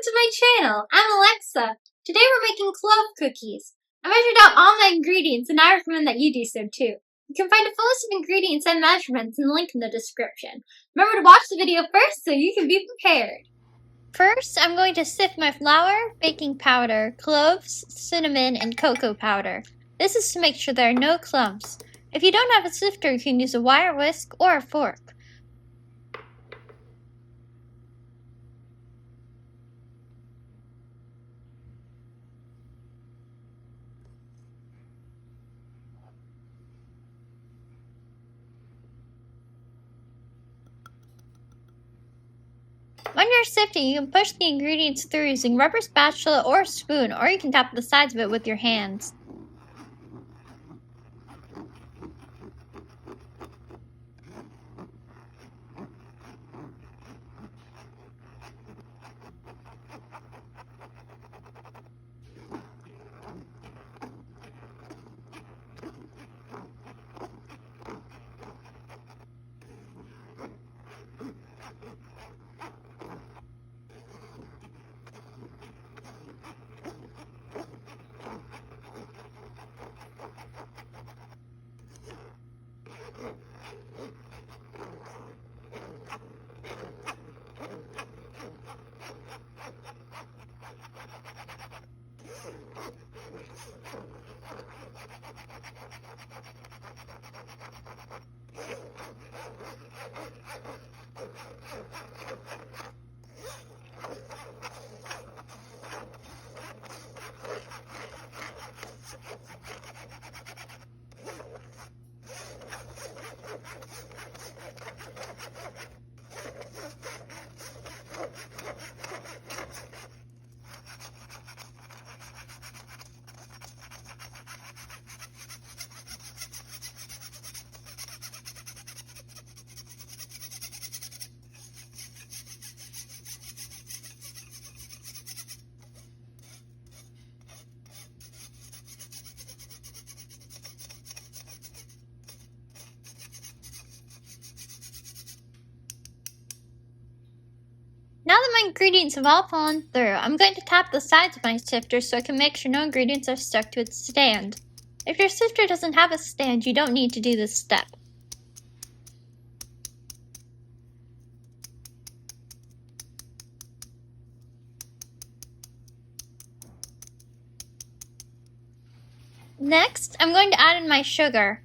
to my channel. I'm Alexa. Today we're making clove cookies. I measured out all my ingredients and I recommend that you do so too. You can find a full list of ingredients and measurements in the link in the description. Remember to watch the video first so you can be prepared. First, I'm going to sift my flour, baking powder, cloves, cinnamon, and cocoa powder. This is to make sure there are no clumps. If you don't have a sifter, you can use a wire whisk or a fork. When you're sifting, you can push the ingredients through using a rubber spatula or a spoon, or you can tap the sides of it with your hands. Now that my ingredients have all fallen through, I'm going to tap the sides of my sifter so I can make sure no ingredients are stuck to its stand. If your sifter doesn't have a stand, you don't need to do this step. Next, I'm going to add in my sugar.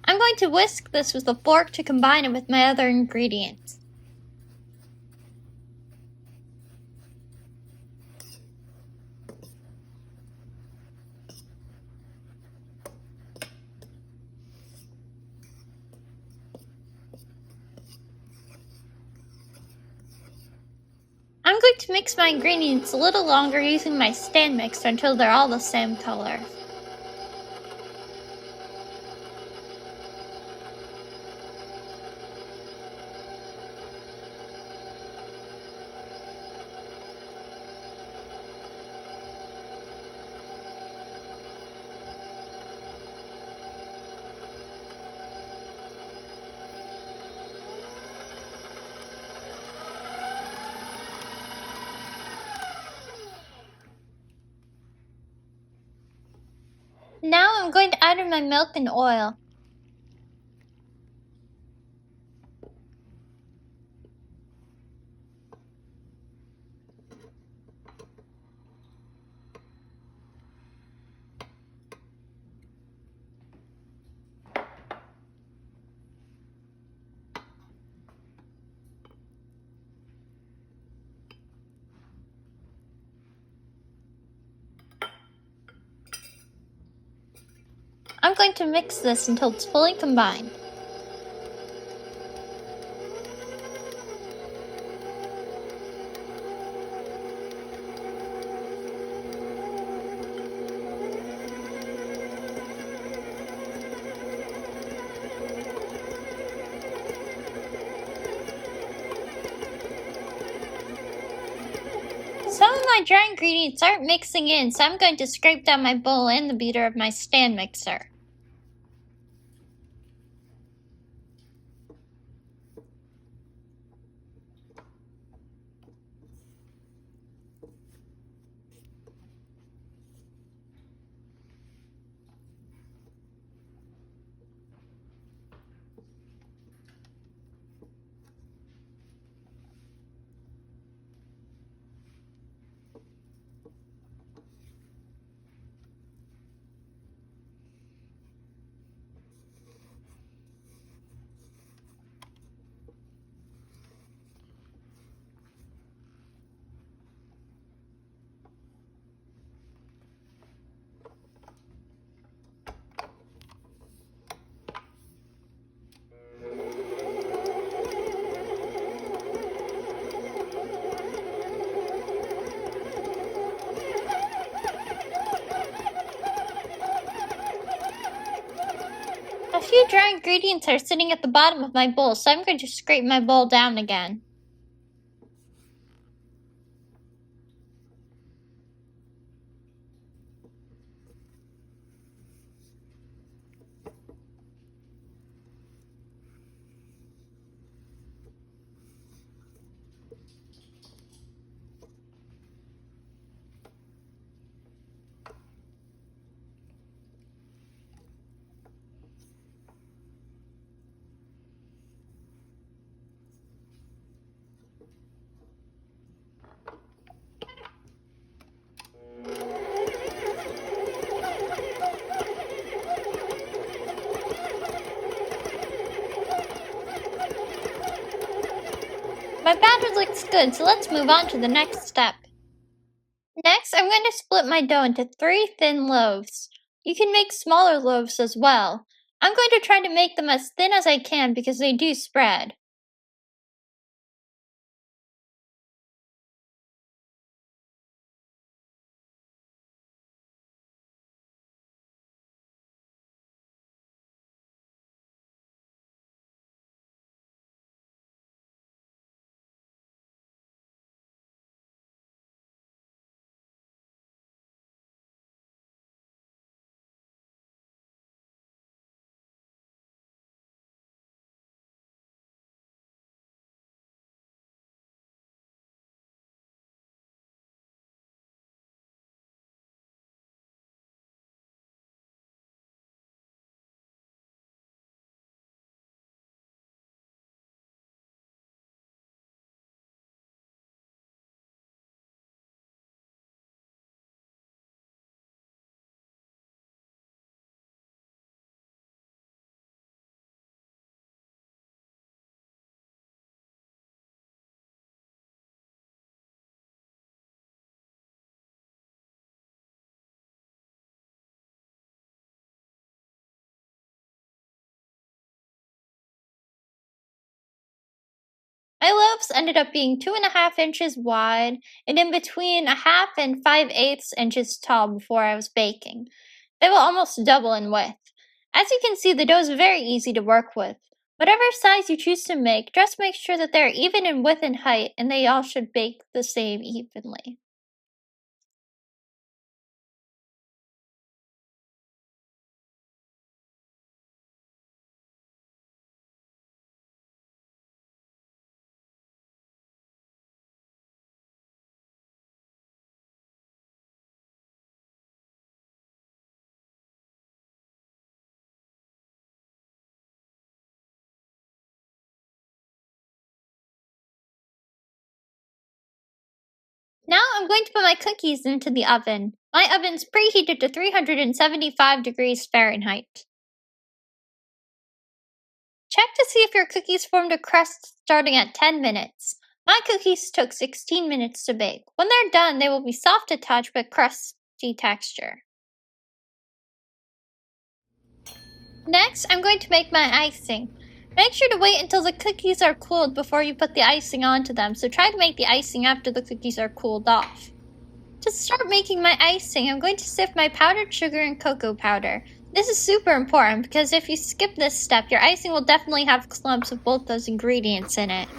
I'm going to whisk this with a fork to combine it with my other ingredients. I'm going to mix my ingredients a little longer using my stand mixer until they're all the same color. Now I'm going to add in my milk and oil. I'm going to mix this until it's fully combined. Some of my dry ingredients aren't mixing in, so I'm going to scrape down my bowl and the beater of my stand mixer. my dry ingredients are sitting at the bottom of my bowl, so I'm going to scrape my bowl down again. My batter looks good, so let's move on to the next step. Next, I'm going to split my dough into 3 thin loaves. You can make smaller loaves as well. I'm going to try to make them as thin as I can because they do spread. My loaves ended up being 2.5 inches wide and in between 1/2 and 5/8 inches tall before I was baking. They will almost double in width. As you can see, the dough is very easy to work with. Whatever size you choose to make, just make sure that they're even in width and height and they all should bake the same evenly. Now I'm going to put my cookies into the oven. My oven's preheated to 375 degrees Fahrenheit. Check to see if your cookies formed a crust starting at 10 minutes. My cookies took 16 minutes to bake. When they're done, they will be soft to touch but crusty texture. Next, I'm going to make my icing. Make sure to wait until the cookies are cooled before you put the icing onto them, so try to make the icing after the cookies are cooled off. To start making my icing, I'm going to sift my powdered sugar and cocoa powder. This is super important because if you skip this step, your icing will definitely have clumps of both those ingredients in it.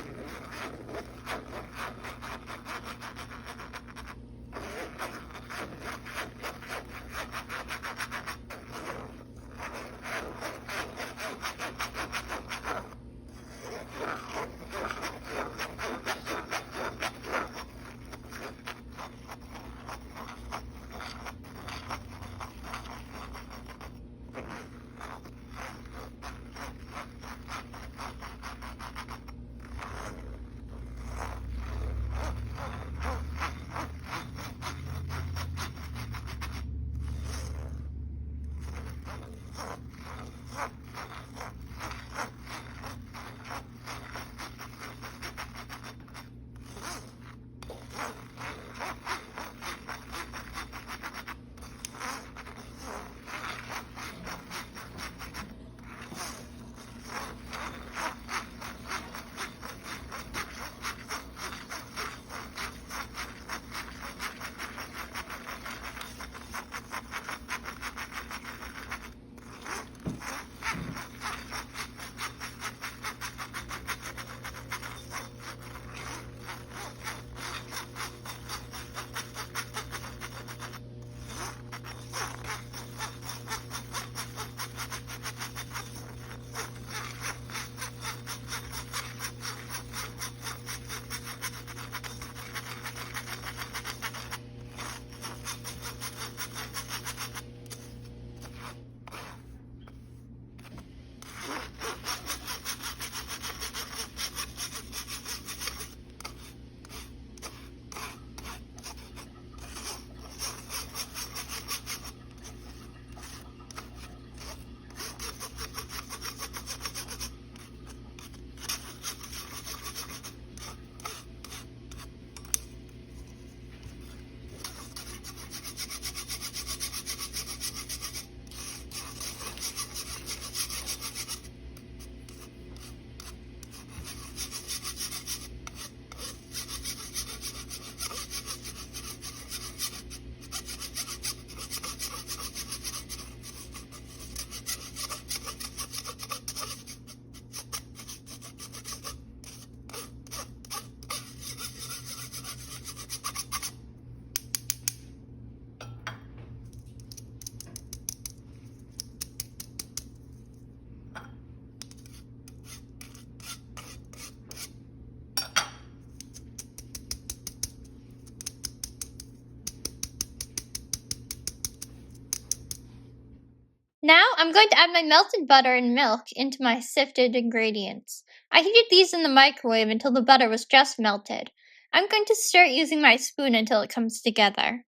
Now I'm going to add my melted butter and milk into my sifted ingredients. I heated these in the microwave until the butter was just melted. I'm going to start using my spoon until it comes together.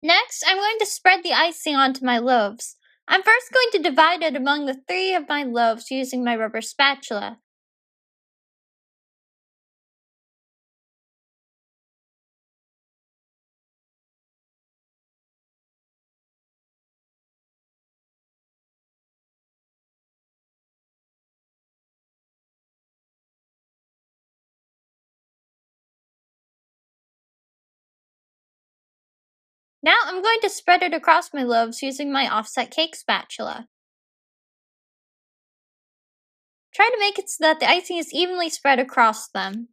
Next, I'm going to spread the icing onto my loaves. I'm first going to divide it among the 3 of my loaves using my rubber spatula. Now I'm going to spread it across my loaves using my offset cake spatula. Try to make it so that the icing is evenly spread across them.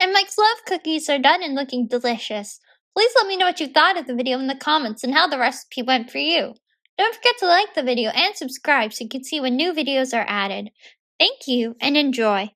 And my clove cookies are done and looking delicious. Please let me know what you thought of the video in the comments and how the recipe went for you. Don't forget to like the video and subscribe so you can see when new videos are added. Thank you and enjoy!